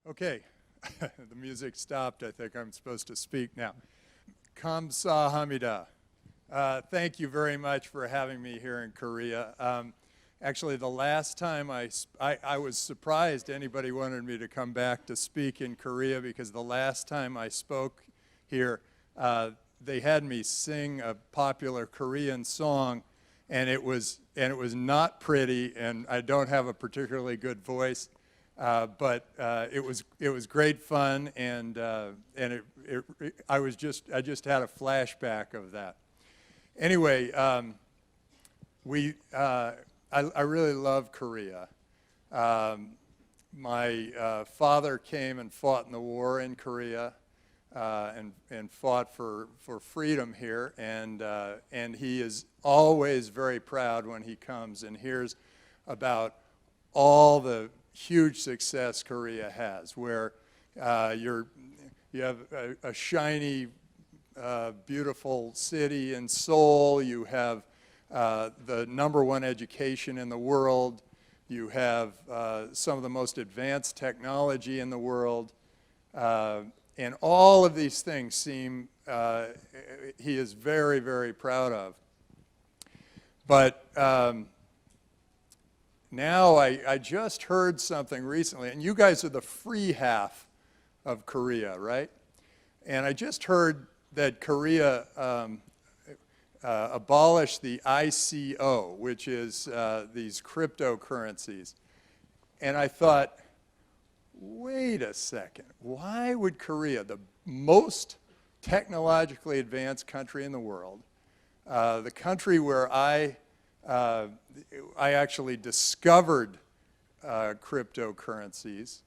Okay, the music stopped. I think I'm supposed to speak now. Kamsahamnida. Thank you very much for having me here in Korea. Actually, the last time I was surprised anybody wanted me to come back to speak in Korea, because the last time I spoke here, they had me sing a popular Korean song, and it was not pretty, and I don't have a particularly good voice. But it was great fun, and I just had a flashback of that. Anyway, I really love Korea. My father came and fought in the war in Korea, and fought for freedom here, and he is always very proud when he comes and hears about all the huge success Korea has, where you have a shiny, beautiful city in Seoul, you have the #1 education in the world, you have some of the most advanced technology in the world, and all of these things seem he is very, very proud of. But now I just heard something recently, and you guys are the free half of Korea, right? And I just heard that Korea abolished the ICO, which is these cryptocurrencies. And I thought, wait a second, why would Korea, the most technologically advanced country in the world, the country where I actually discovered cryptocurrencies,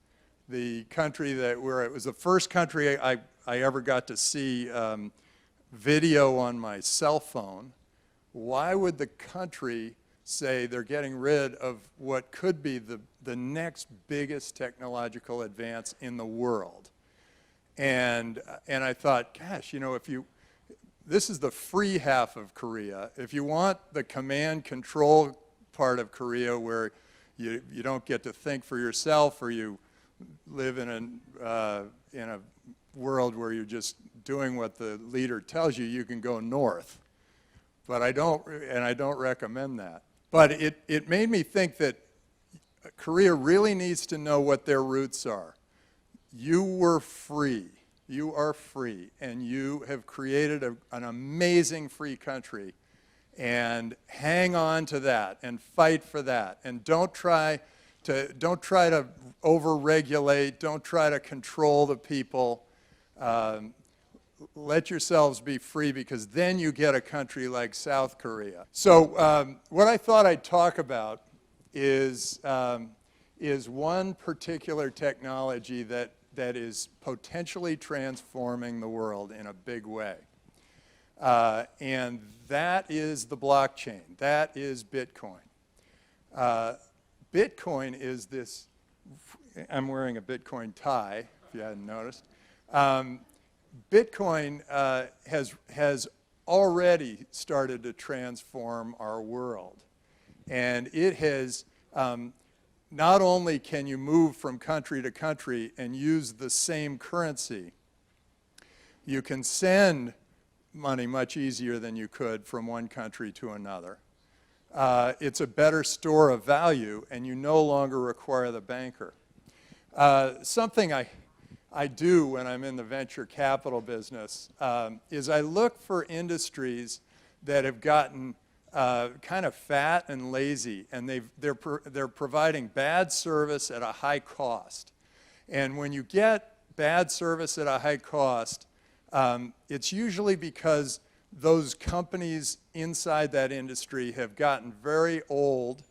the country where it was the first country I ever got to see video on my cell phone. Why would the country say they're getting rid of what could be the next biggest technological advance in the world? And I thought, gosh, you know, this is the free half of Korea. If you want the command control part of Korea, where you don't get to think for yourself, or you live in a world where you're just doing what the leader tells you, you can go north. But I don't recommend that. But it made me think that Korea really needs to know what their roots are. You were free. You are free, and you have created an amazing free country, and hang on to that and fight for that, and don't try to over-regulate, don't try to control the people. Let yourselves be free, because then you get a country like South Korea. So what I thought I'd talk about is one particular technology that is potentially transforming the world in a big way. And that is the blockchain. That is Bitcoin. Bitcoin is this, I'm wearing a Bitcoin tie, if you hadn't noticed. Bitcoin has already started to transform our world. And it has, not only can you move from country to country and use the same currency, you can send money much easier than you could from one country to another. It's a better store of value, and you no longer require the banker. Something I do when I'm in the venture capital business is I look for industries that have gotten kind of fat and lazy, and they're providing bad service at a high cost. And when you get bad service at a high cost, it's usually because those companies inside that industry have gotten very old,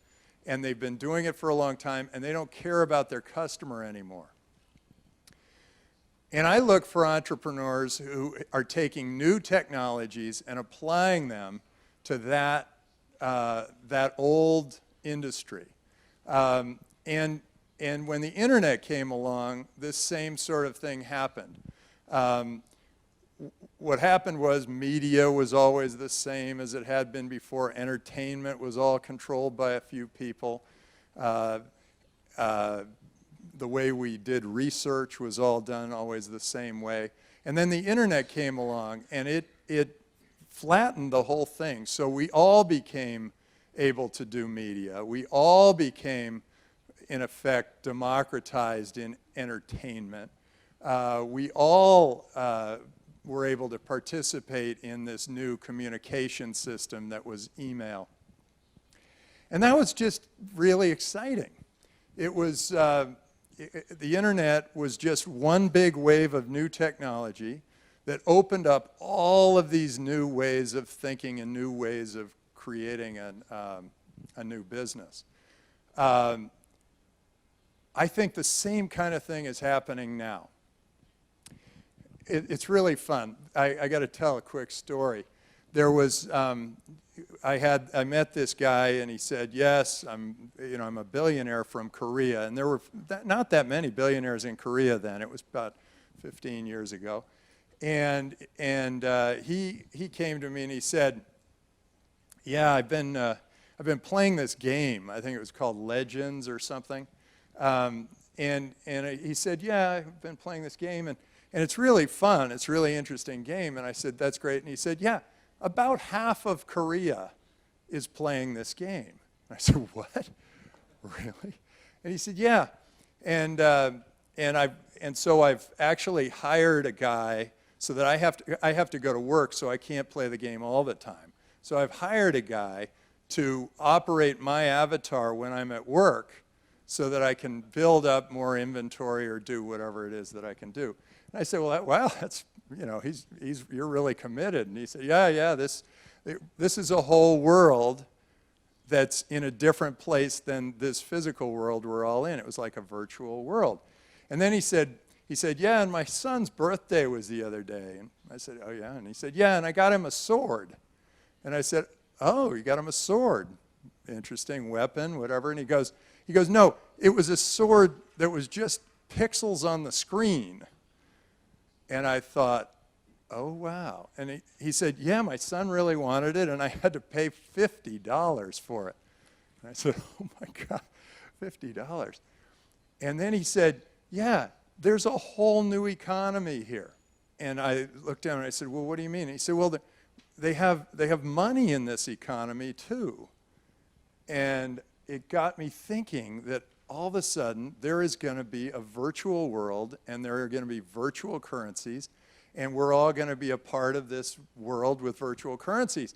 and they've been doing it for a long time, and they don't care about their customer anymore. And I look for entrepreneurs who are taking new technologies and applying them to that old industry. And when the internet came along, this same sort of thing happened. What happened was media was always the same as it had been before. Entertainment was all controlled by a few people. the way we did research was all done always the same way. And then the internet came along, and it flattened the whole thing. So we all became able to do media. We all became, in effect, democratized in entertainment. We all were able to participate in this new communication system that was email. And that was just really exciting. It was, the internet was just one big wave of new technology that opened up all of these new ways of thinking and new ways of creating a new business. I think the same kind of thing is happening now. It's really fun. I got to tell a quick story. There was, I met this guy, and he said, "Yes, I'm a billionaire from Korea." And there were not that many billionaires in Korea then. It was about 15 years ago. And he came to me and he said, "Yeah, I've been playing this game. I think it was called Legends or something." And he said, "Yeah, I've been playing this game, and it's really fun. It's a really interesting game." And I said, "That's great." And he said, "Yeah, about half of Korea is playing this game." And I said, "What? Really?" And he said, "Yeah." And so I've actually hired a guy so that I have to go to work, so I can't play the game all the time. So I've hired a guy to operate my avatar when I'm at work so that I can build up more inventory or do whatever it is that I can do. And I said, "Well, that's, you're really committed." And he said, yeah, this is a whole world that's in a different place than this physical world we're all in. It was like a virtual world. And then he said, "Yeah, and my son's birthday was the other day." And I said, "Oh, yeah?" And he said, "Yeah, and I got him a sword." And I said, "Oh, you got him a sword. Interesting weapon, whatever." And he goes, "No, it was a sword that was just pixels on the screen." And I thought, "Oh, wow." And he said, "Yeah, my son really wanted it, and I had to pay $50 for it." And I said, "Oh, my God, $50. And then he said, "Yeah, there's a whole new economy here." And I looked down and I said, "Well, what do you mean?" And he said, "Well, they have money in this economy, too." And it got me thinking that all of a sudden there is going to be a virtual world, and there are going to be virtual currencies, and we're all going to be a part of this world with virtual currencies.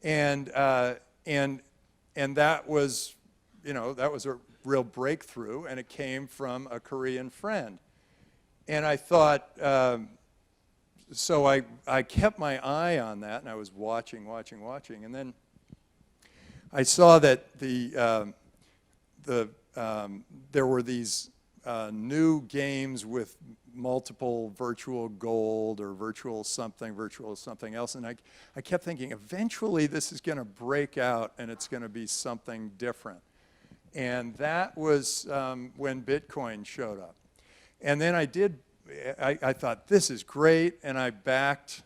And that was, that was a real breakthrough, and it came from a Korean friend. And I thought, so I kept my eye on that, and I was watching, and then I saw that there were these new games with multiple virtual gold or virtual something else, and I kept thinking, eventually this is going to break out and it's going to be something different. And that was when Bitcoin showed up. And then I thought, this is great, and I backed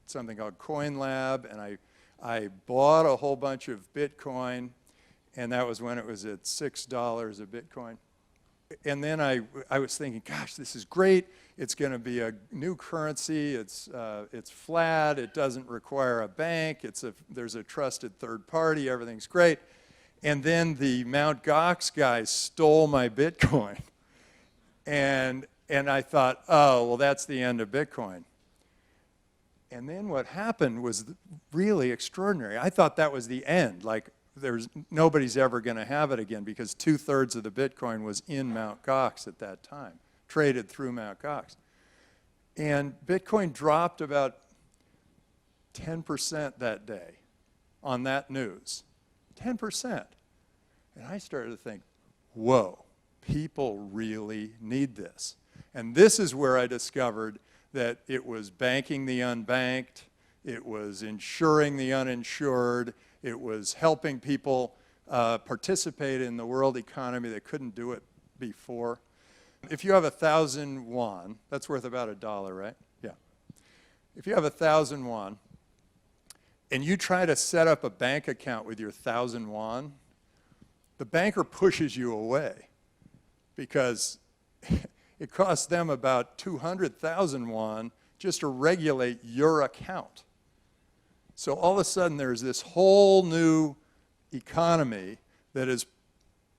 something called CoinLab, and I bought a whole bunch of Bitcoin, and that was when it was at $6 a Bitcoin. And then I was thinking, gosh, this is great. It's going to be a new currency. It's flat. It doesn't require a bank. There's a trusted third party. Everything's great. And then the Mt. Gox guys stole my Bitcoin. And I thought, oh, well, that's the end of Bitcoin. And then what happened was really extraordinary. I thought that was the end. Like, nobody's ever going to have it again, because 2/3 of the Bitcoin was in Mt. Gox at that time, traded through Mt. Gox. And Bitcoin dropped about 10% that day on that news. 10%. And I started to think, whoa, people really need this. And this is where I discovered that it was banking the unbanked, it was insuring the uninsured, it was helping people participate in the world economy that couldn't do it before. If you have 1,000 won, that's worth about $1, right? Yeah. If you have 1,000 won, and you try to set up a bank account with your 1,000 won, the banker pushes you away, because it costs them about 200,000 won just to regulate your account. So all of a sudden there's this whole new economy that is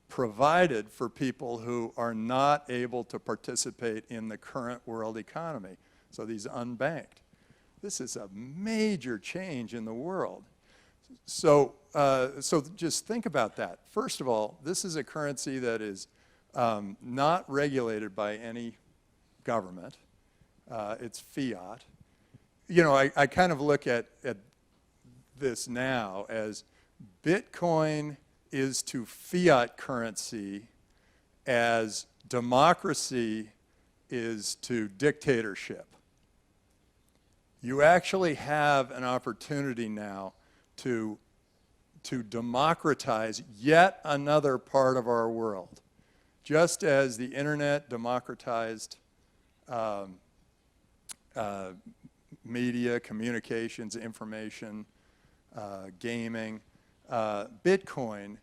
provided for people who are not able to participate in the current world economy. So these unbanked. This is a major change in the world. So just think about that. First of all, this is a currency that is not regulated by any government. It's fiat. You know, I kind of look at this now as Bitcoin is to fiat currency as democracy is to dictatorship. You actually have an opportunity now to democratize yet another part of our world. Just as the internet democratized media, communications, information, gaming, Bitcoin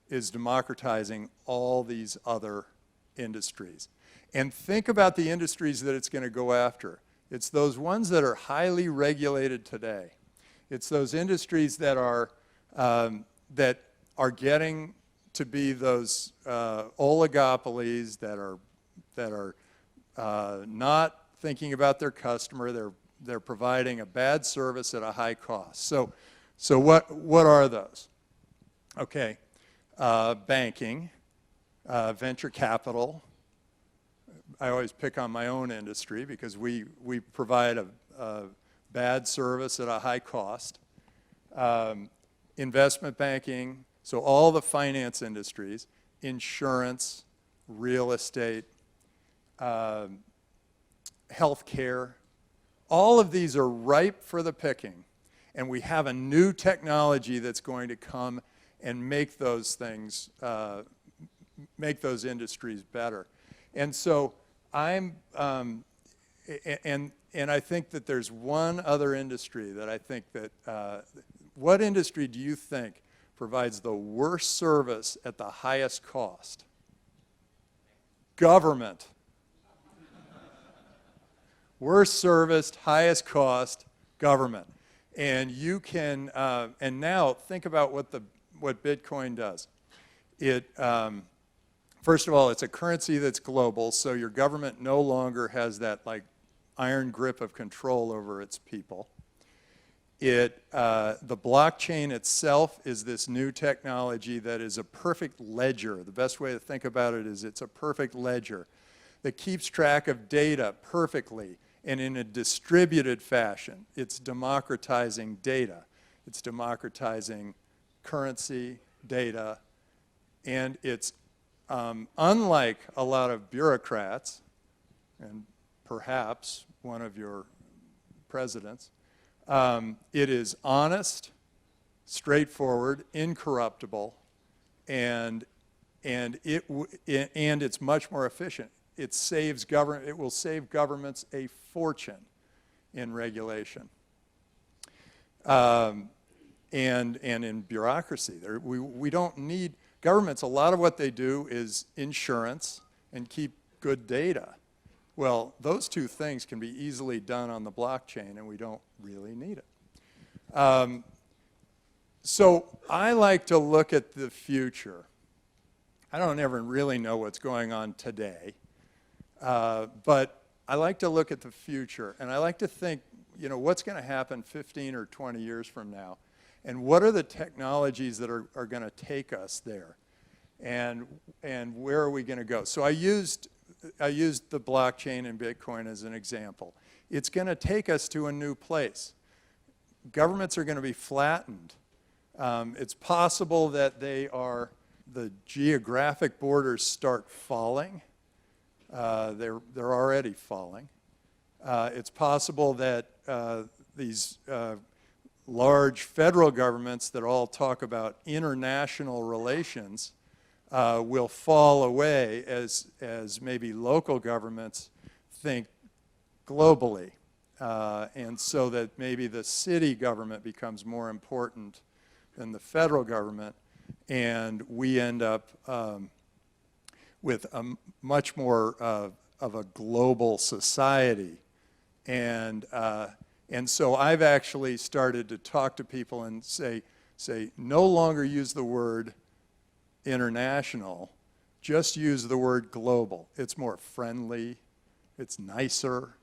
is democratizing all these other industries. And think about the industries that it's going to go after. It's those ones that are highly regulated today. It's those industries that are getting to be those oligopolies that are not thinking about their customer. They're providing a bad service at a high cost. So what are those? Okay, banking, venture capital. I always pick on my own industry because we provide a bad service at a high cost. Investment banking, so all the finance industries, insurance, real estate, healthcare, all of these are ripe for the picking. And we have a new technology that's going to come and make those things, make those industries better. And so and I think that there's one other industry that I think that, what industry do you think provides the worst service at the highest cost? Government. Worst serviced, highest cost, government. And you can, and now think about what Bitcoin does. It, first of all, it's a currency that's global, so your government no longer has that like iron grip of control over its people. The blockchain itself is this new technology that is a perfect ledger. The best way to think about it is it's a perfect ledger that keeps track of data perfectly and in a distributed fashion. It's democratizing data. It's democratizing currency, data, and it's unlike a lot of bureaucrats, and perhaps one of your presidents, it is honest, straightforward, incorruptible, and it's much more efficient. It will save governments a fortune in regulation. And in bureaucracy. We don't need governments. A lot of what they do is insurance and keep good data. Well, those two things can be easily done on the blockchain, and we don't really need it. So I like to look at the future. I don't ever really know what's going on today, but I like to look at the future, and I like to think, you know, what's going to happen 15 or 20 years from now, and what are the technologies that are going to take us there, and where are we going to go? So I used the blockchain and Bitcoin as an example. It's going to take us to a new place. Governments are going to be flattened. It's possible that the geographic borders start falling. They're already falling. It's possible that these large federal governments that all talk about international relations will fall away as maybe local governments think globally. And so that maybe the city government becomes more important than the federal government, and we end up with a much more of a global society. And so I've actually started to talk to people and say no longer use the word international, just use the word global. It's more friendly, it's nicer.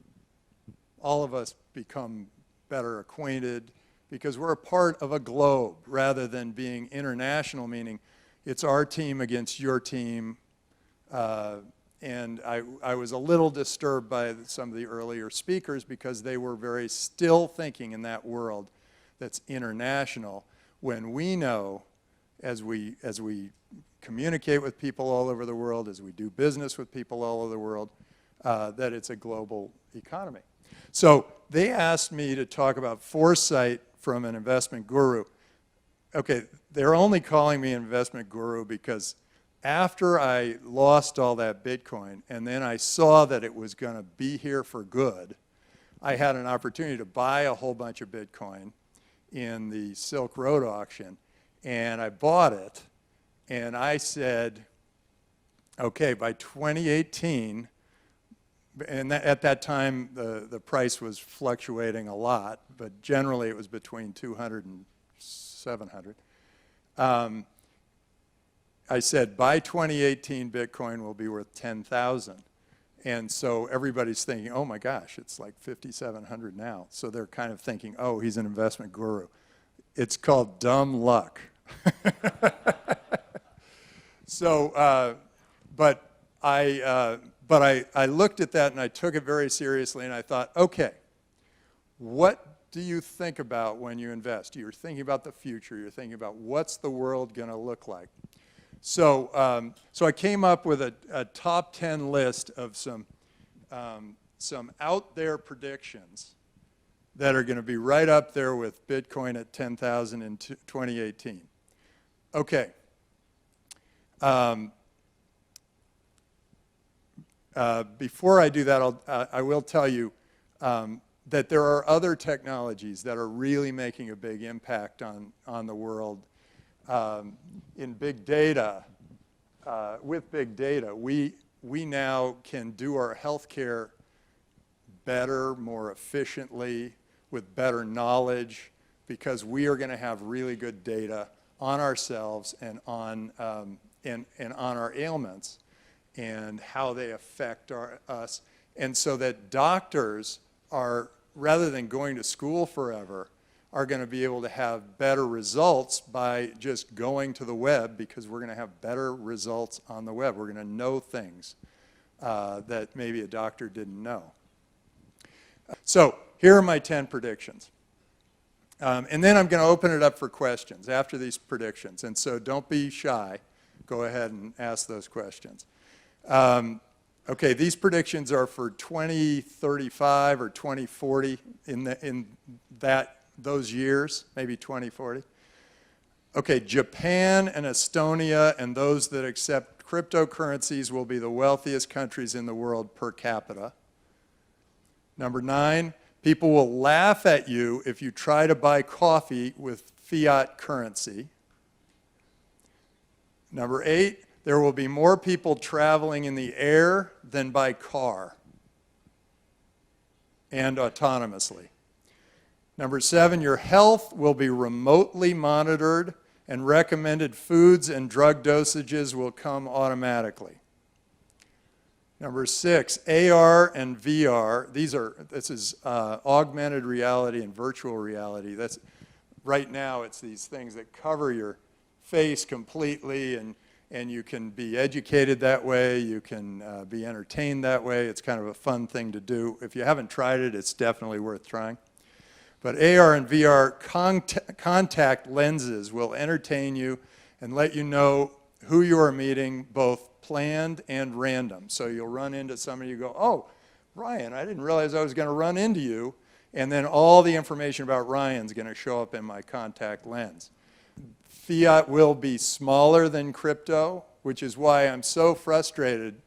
All of us become better acquainted because we're a part of a globe rather than being international, meaning it's our team against your team. And I was a little disturbed by some of the earlier speakers because they were very still thinking in that world that's international, when we know, as we communicate with people all over the world, as we do business with people all over the world, that it's a global economy. So they asked me to talk about foresight from an investment guru. Okay, they're only calling me an investment guru because after I lost all that Bitcoin and then I saw that it was going to be here for good, I had an opportunity to buy a whole bunch of Bitcoin in the Silk Road auction, and I bought it, and I said, okay, by 2018, and at that time the price was fluctuating a lot, but generally it was between 200 and 700. I said, by 2018, Bitcoin will be worth 10,000. And so everybody's thinking, oh my gosh, it's like 5,700 now. So they're kind of thinking, oh, he's an investment guru. It's called dumb luck. So, but I looked at that and I took it very seriously and I thought, okay, what do you think about when you invest? You're thinking about the future. You're thinking about what's the world going to look like. So, so I came up with a top 10 list of some out there predictions that are going to be right up there with Bitcoin at 10,000 in 2018. Okay. Before I do that, I will tell you that there are other technologies that are really making a big impact on the world. In big data, with big data, we now can do our healthcare better, more efficiently, with better knowledge, because we are going to have really good data on ourselves and on our ailments and how they affect us. And so that doctors are, rather than going to school forever, are going to be able to have better results by just going to the web, because we're going to have better results on the web. We're going to know things that maybe a doctor didn't know. So here are my 10 predictions. And then I'm going to open it up for questions after these predictions. And so don't be shy. Go ahead and ask those questions. Okay, these predictions are for 2035 or 2040, in those years, maybe 2040. Okay, Japan and Estonia and those that accept cryptocurrencies will be the wealthiest countries in the world per capita. Number 9, people will laugh at you if you try to buy coffee with fiat currency. Number 8, there will be more people traveling in the air than by car and autonomously. Number 7, your health will be remotely monitored and recommended foods and drug dosages will come automatically. Number 6, AR and VR. This is augmented reality and virtual reality. Right now it's these things that cover your face completely, and you can be educated that way, you can be entertained that way. It's kind of a fun thing to do. If you haven't tried it, it's definitely worth trying. But AR and VR contact lenses will entertain you and let you know who you are meeting, both planned and random. So you'll run into somebody, you go, oh, Ryan, I didn't realize I was going to run into you. And then all the information about Ryan's going to show up in my contact lens. Fiat will be smaller than crypto, which is why I'm so frustrated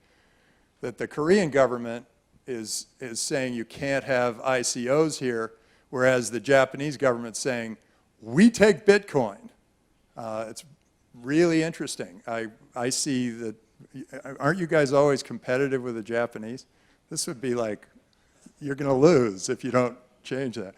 that the Korean government is saying you can't have ICOs here, whereas the Japanese government's saying, we take Bitcoin. It's really interesting. I see aren't you guys always competitive with the Japanese? This would be like, you're going to lose if you don't change that.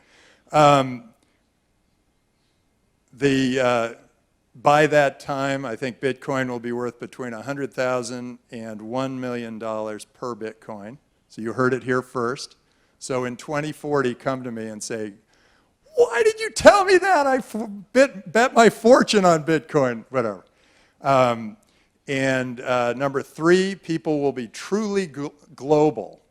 By that time, I think Bitcoin will be worth between $100,000 and $1 million per Bitcoin. So you heard it here first. So in 2040, come to me and say, why did you tell me that? I bet my fortune on Bitcoin, whatever. Number 3, people will be truly global.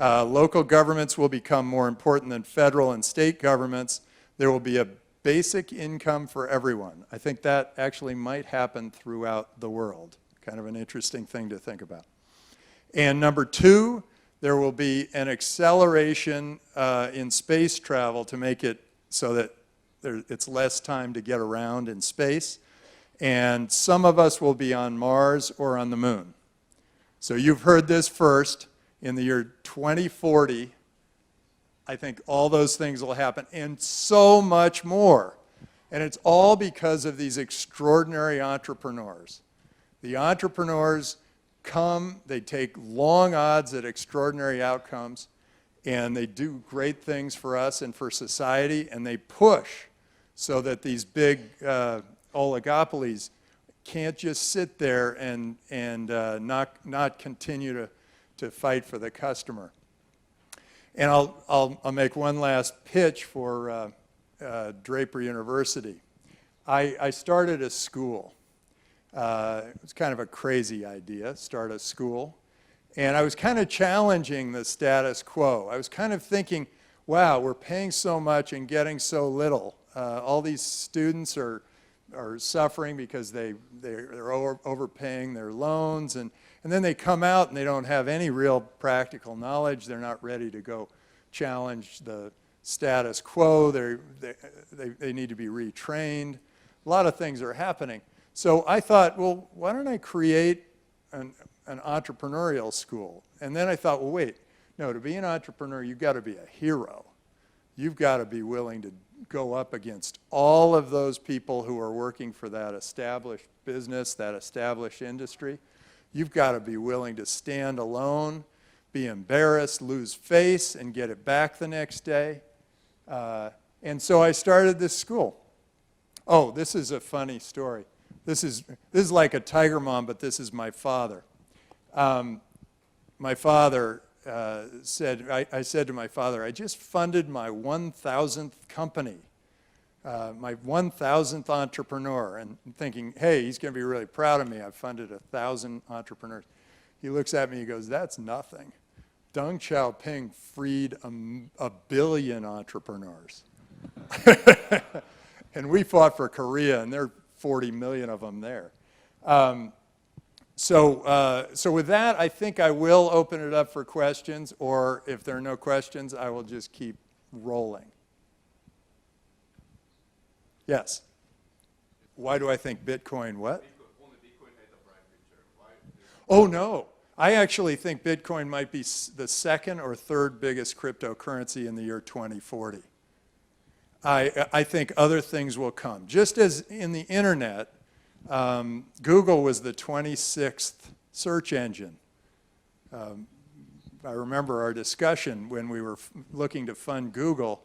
Local governments will become more important than federal and state governments. There will be a basic income for everyone. I think that actually might happen throughout the world. Kind of an interesting thing to think about. And number 2, there will be an acceleration in space travel to make it so that it's less time to get around in space. And some of us will be on Mars or on the moon. So you've heard this first. In the year 2040, I think all those things will happen, and so much more. And it's all because of these extraordinary entrepreneurs. The entrepreneurs come, they take long odds at extraordinary outcomes, and they do great things for us and for society, and they push so that these big oligopolies can't just sit there and not continue to fight for the customer. And I'll make one last pitch for Draper University. I started a school. It was kind of a crazy idea, start a school. And I was kind of challenging the status quo. I was kind of thinking, wow, we're paying so much and getting so little. All these students are suffering because they're overpaying their loans, and then they come out and they don't have any real practical knowledge. They're not ready to go challenge the status quo. They need to be retrained. A lot of things are happening. So I thought, well, why don't I create an entrepreneurial school? And then I thought, well, wait, no, to be an entrepreneur, you've got to be a hero. You've got to be willing to go up against all of those people who are working for that established business, that established industry. You've got to be willing to stand alone, be embarrassed, lose face, and get it back the next day. And so I started this school. Oh, this is a funny story. This is like a tiger mom, but this is my father. My father said, I said to my father, I just funded my 1,000th company, my 1,000th entrepreneur, and thinking, hey, he's going to be really proud of me. I've funded 1,000 entrepreneurs. He looks at me, he goes, that's nothing. Deng Xiaoping freed a billion entrepreneurs. And we fought for Korea, and there are 40 million of them there. So with that, I think I will open it up for questions, or if there are no questions, I will just keep rolling. Yes? Why do I think Bitcoin what? Only Bitcoin had a bright future. Why? Oh, no. I actually think Bitcoin might be the second or third biggest cryptocurrency in the year 2040. I think other things will come. Just as in the internet, Google was the 26th search engine. I remember our discussion when we were looking to fund Google.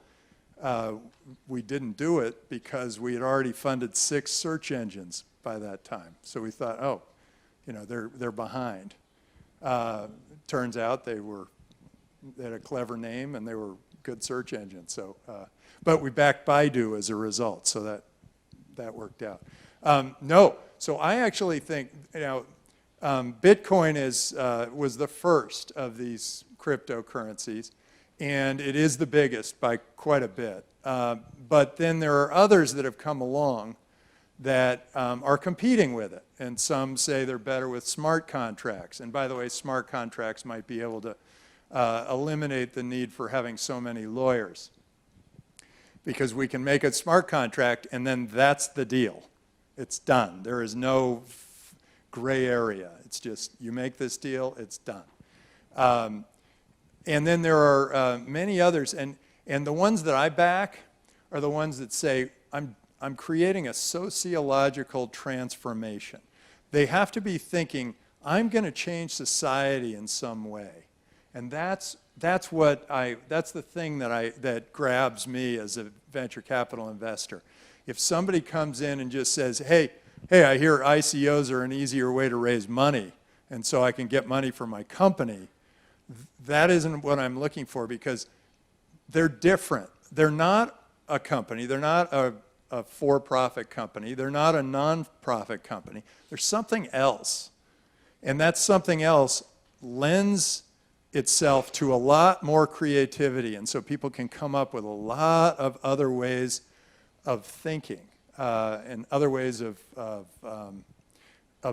We didn't do it because we had already funded 6 search engines by that time. So we thought, oh, you know, they're behind. Turns out they had a clever name and they were good search engines. So, but we backed Baidu as a result, so that worked out. No, so I actually think, you know, Bitcoin was the first of these cryptocurrencies, and it is the biggest by quite a bit. But then there are others that have come along that are competing with it, and some say they're better with smart contracts. And by the way, smart contracts might be able to eliminate the need for having so many lawyers, because we can make a smart contract and then that's the deal. It's done. There is no gray area. It's just you make this deal, it's done. And then there are many others, and the ones that I back are the ones that say I'm creating a sociological transformation. They have to be thinking, I'm going to change society in some way. And that's the thing that grabs me as a venture capital investor. If somebody comes in and just says, hey, I hear ICOs are an easier way to raise money, and so I can get money for my company, that isn't what I'm looking for, because they're different. They're not a company. They're not a for-profit company. They're not a non-profit company. There's something else. And that something else lends itself to a lot more creativity. And so people can come up with a lot of other ways of thinking and other ways of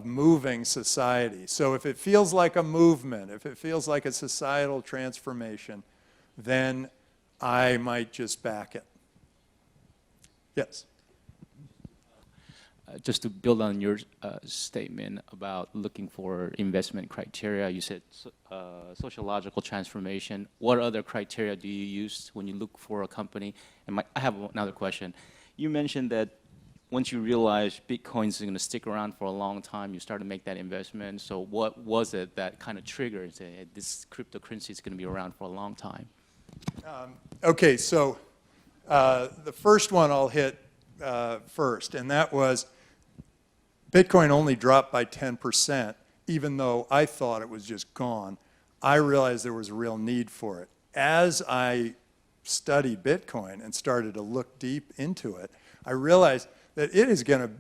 moving society. So if it feels like a movement, if it feels like a societal transformation, then I might just back it. Yes? Just to build on your statement about looking for investment criteria, you said sociological transformation. What other criteria do you use when you look for a company? And I have another question. You mentioned that once you realize Bitcoin is going to stick around for a long time, you start to make that investment. So what was it that kind of triggered this cryptocurrency is going to be around for a long time? Okay, so the first one I'll hit first, and that was Bitcoin only dropped by 10%, even though I thought it was just gone. I realized there was a real need for it. As I studied Bitcoin and started to look deep into it, I realized that it's going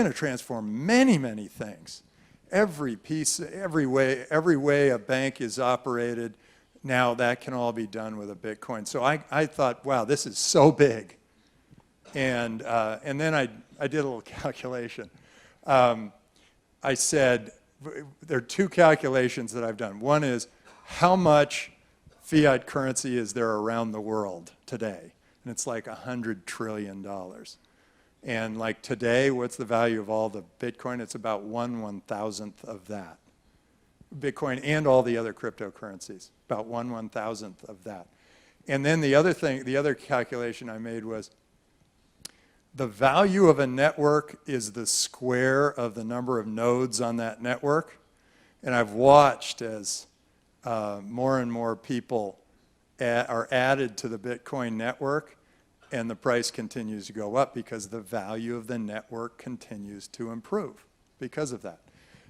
to transform many, many things. Every piece, every way a bank is operated, now that can all be done with a Bitcoin. So I thought, wow, this is so big. And then I did a little calculation. I said, there are two calculations that I've done. One is, how much fiat currency is there around the world today? And it's like $100 trillion. And like today, what's the value of all the Bitcoin? It's about 1/1000th of that. Bitcoin and all the other cryptocurrencies, about 1/1000th of that. And then the other calculation I made was, the value of a network is the square of the number of nodes on that network. And I've watched as more and more people are added to the Bitcoin network, and the price continues to go up because the value of the network continues to improve because of that.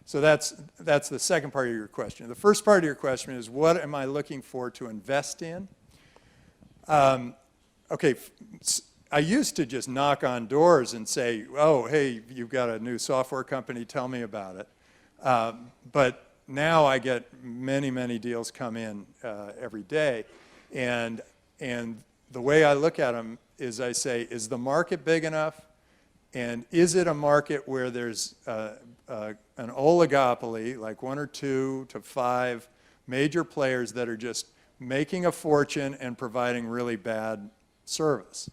So that's the second part of your question. The first part of your question is, what am I looking for to invest in? Okay. I used to just knock on doors and say, oh, hey, you've got a new software company, tell me about it. But now I get many, many deals come in every day. And the way I look at them is I say, is the market big enough? And is it a market where there's an oligopoly, like 1 or 2 to 5 major players that are just making a fortune and providing really bad service?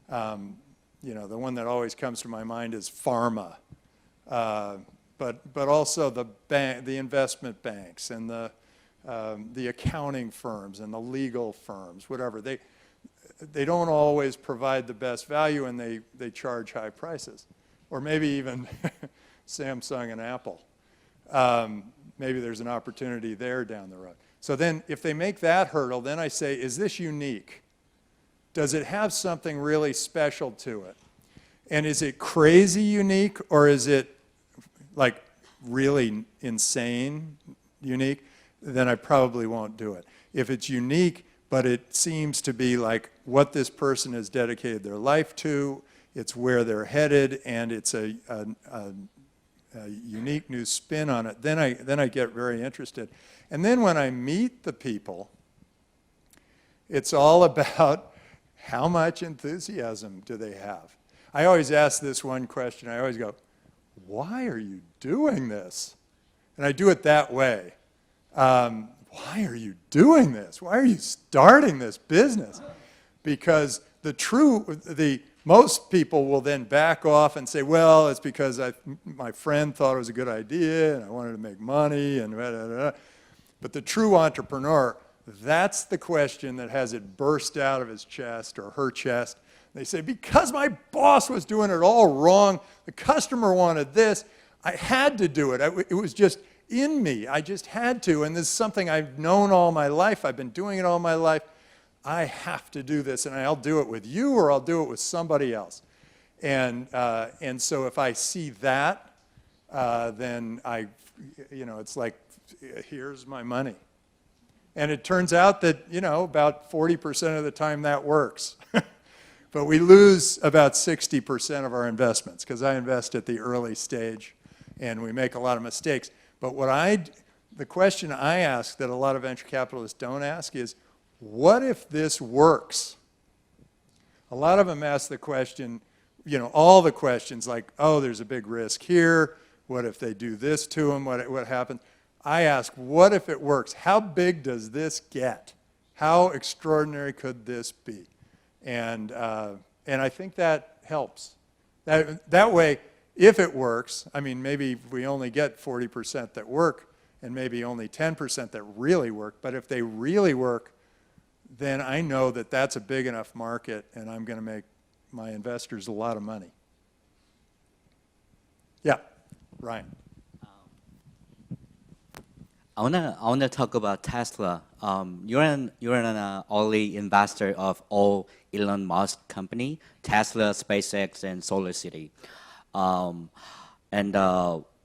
You know, the one that always comes to my mind is pharma, but also the investment banks and the accounting firms and the legal firms, whatever. They don't always provide the best value, and they charge high prices, or maybe even Samsung and Apple. Maybe there's an opportunity there down the road. So then, if they make that hurdle, then I say, is this unique? Does it have something really special to it? And is it crazy unique, or is it like really insane unique? Then I probably won't do it. If it's unique, but it seems to be like what this person has dedicated their life to, it's where they're headed, and it's a unique new spin on it, then I get very interested. And then when I meet the people, it's all about how much enthusiasm do they have? I always ask this one question. I always go, why are you doing this? And I do it that way. Why are you doing this? Why are you starting this business? Because most people will then back off and say, well, it's because my friend thought it was a good idea and I wanted to make money and blah, blah, blah. But the true entrepreneur, that's the question that has it burst out of his chest or her chest. They say, because my boss was doing it all wrong, the customer wanted this, I had to do it. It was just in me. I just had to. And this is something I've known all my life. I've been doing it all my life. I have to do this, and I'll do it with you or I'll do it with somebody else. And so if I see that, then it's like, here's my money. And it turns out that, about 40% of the time that works. But we lose about 60% of our investments because I invest at the early stage and we make a lot of mistakes. But the question I ask that a lot of venture capitalists don't ask is, what if this works? A lot of them ask the question, all the questions like, oh, there's a big risk here. What if they do this to them? What happens? I ask, what if it works? How big does this get? How extraordinary could this be? And I think that helps. That way, if it works, I mean, maybe we only get 40% that work and maybe only 10% that really work, but if they really work, then I know that that's a big enough market and I'm going to make my investors a lot of money. Yeah, Ryan. I wanna talk about Tesla. You're an early investor of all Elon Musk company, Tesla, SpaceX, and SolarCity.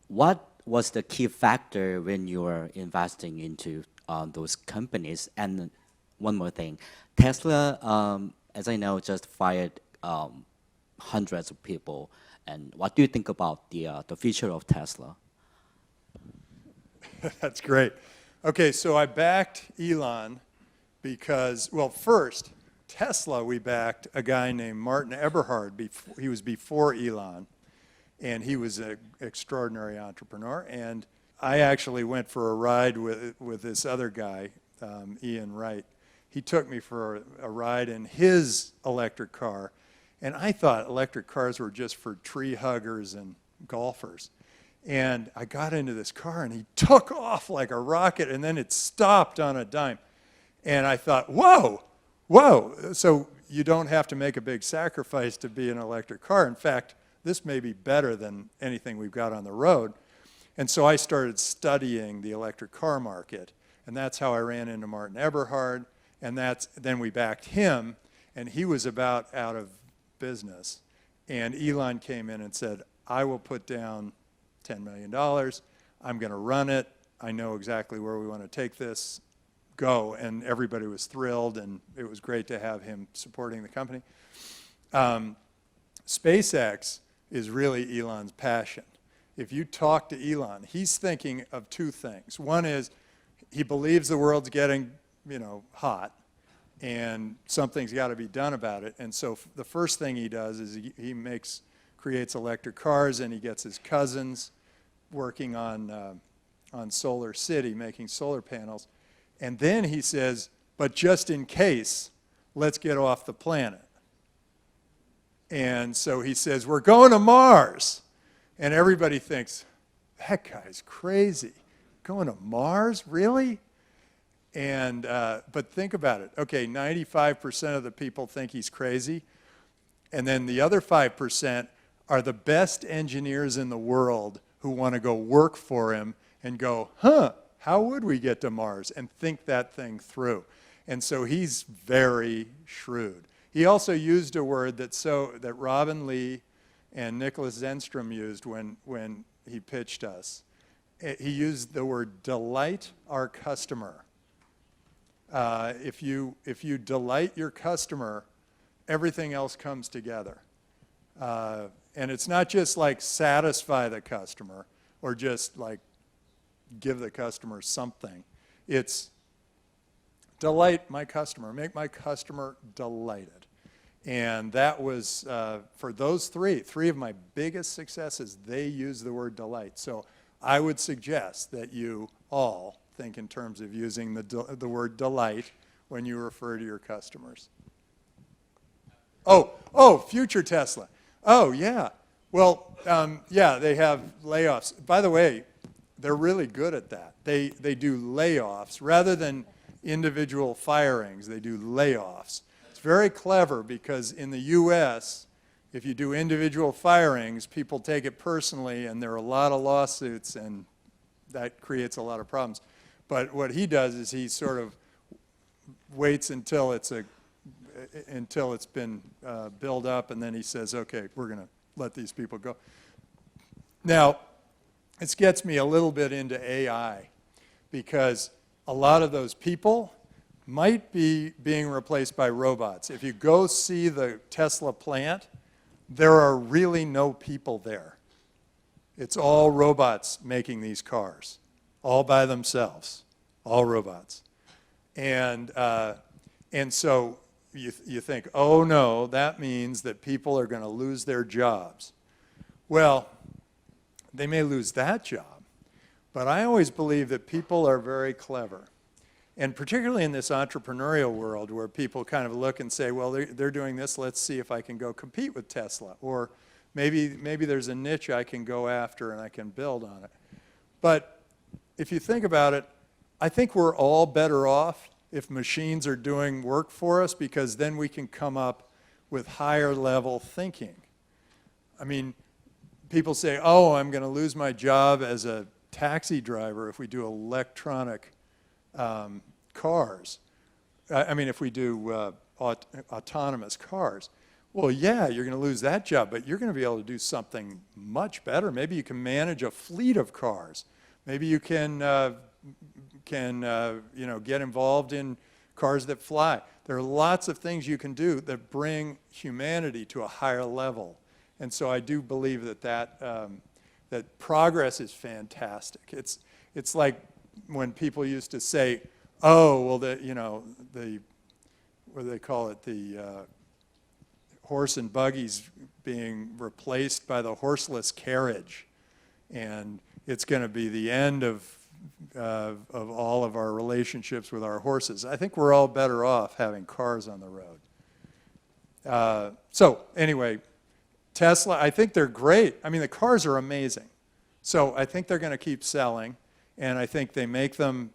What was the key factor when you were investing into those companies? And one more thing, Tesla, as I know, just fired hundreds of people. And what do you think about the future of Tesla? That's great. Okay, so I backed Elon because, well, first, Tesla, we backed a guy named Martin Eberhard. He was before Elon, and he was an extraordinary entrepreneur. And I actually went for a ride with this other guy, Ian Wright. He took me for a ride in his electric car, and I thought electric cars were just for tree huggers and golfers. And I got into this car, and he took off like a rocket, and then it stopped on a dime. And I thought, whoa, so you don't have to make a big sacrifice to be an electric car. In fact, this may be better than anything we've got on the road. And so I started studying the electric car market, and that's how I ran into Martin Eberhard, and then we backed him, and he was about out of business. And Elon came in and said, I will put down $10 million. I'm going to run it. I know exactly where we want to take this. Go. And everybody was thrilled, and it was great to have him supporting the company. SpaceX is really Elon's passion. If you talk to Elon, he's thinking of two things. One is he believes the world's getting, hot, and something's got to be done about it. And so the first thing he does is he creates electric cars, and he gets his cousins working on Solar City, making solar panels. And then he says, but just in case, let's get off the planet. And so he says, we're going to Mars. And everybody thinks, that guy's crazy. Going to Mars? Really? And but think about it. Okay, 95% of the people think he's crazy. And then the other 5% are the best engineers in the world who want to go work for him and go, how would we get to Mars? And think that thing through. And so he's very shrewd. He also used a word that Robin Lee and Nicholas Zenstrom used when he pitched us. He used the word delight our customer. If you delight your customer, everything else comes together. And it's not just like satisfy the customer or just like give the customer something. It's delight my customer, make my customer delighted. And that was, for those three of my biggest successes, they use the word delight. So I would suggest that you all think in terms of using the word delight when you refer to your customers. Oh, future Tesla. Oh, yeah. Well, yeah, they have layoffs. By the way, they're really good at that. They do layoffs. Rather than individual firings, they do layoffs. It's very clever because in the U.S., if you do individual firings, people take it personally, and there are a lot of lawsuits, and that creates a lot of problems. But what he does is he sort of waits until it's been built up, and then he says, okay, we're going to let these people go. Now, this gets me a little bit into AI, because a lot of those people might be being replaced by robots. If you go see the Tesla plant, there are really no people there. It's all robots making these cars, all by themselves, all robots. And so you think, oh no, that means that people are going to lose their jobs. Well, they may lose that job, but I always believe that people are very clever. And particularly in this entrepreneurial world where people kind of look and say, well, they're doing this, let's see if I can go compete with Tesla. Or maybe there's a niche I can go after and I can build on it. But if you think about it, I think we're all better off if machines are doing work for us, because then we can come up with higher level thinking. I mean, people say, oh, I'm going to lose my job as a taxi driver if we do electronic cars. I mean, if we do autonomous cars. Well, yeah, you're going to lose that job, but you're going to be able to do something much better. Maybe you can manage a fleet of cars. Maybe you can get involved in cars that fly. There are lots of things you can do that bring humanity to a higher level. And so I do believe that progress is fantastic. It's like when people used to say, oh, well, what do they call it, the horse and buggies being replaced by the horseless carriage, and it's going to be the end of all of our relationships with our horses. I think we're all better off having cars on the road. So anyway, Tesla, I think they're great. I mean, the cars are amazing. So I think they're going to keep selling, and I think they make them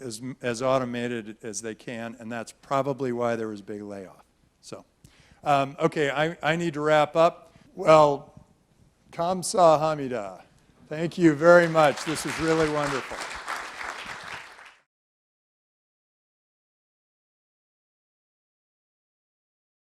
as automated as they can, and that's probably why there was a big layoff. So, okay, I need to wrap up. Well, Kamsahamnida. Thank you very much. This is really wonderful.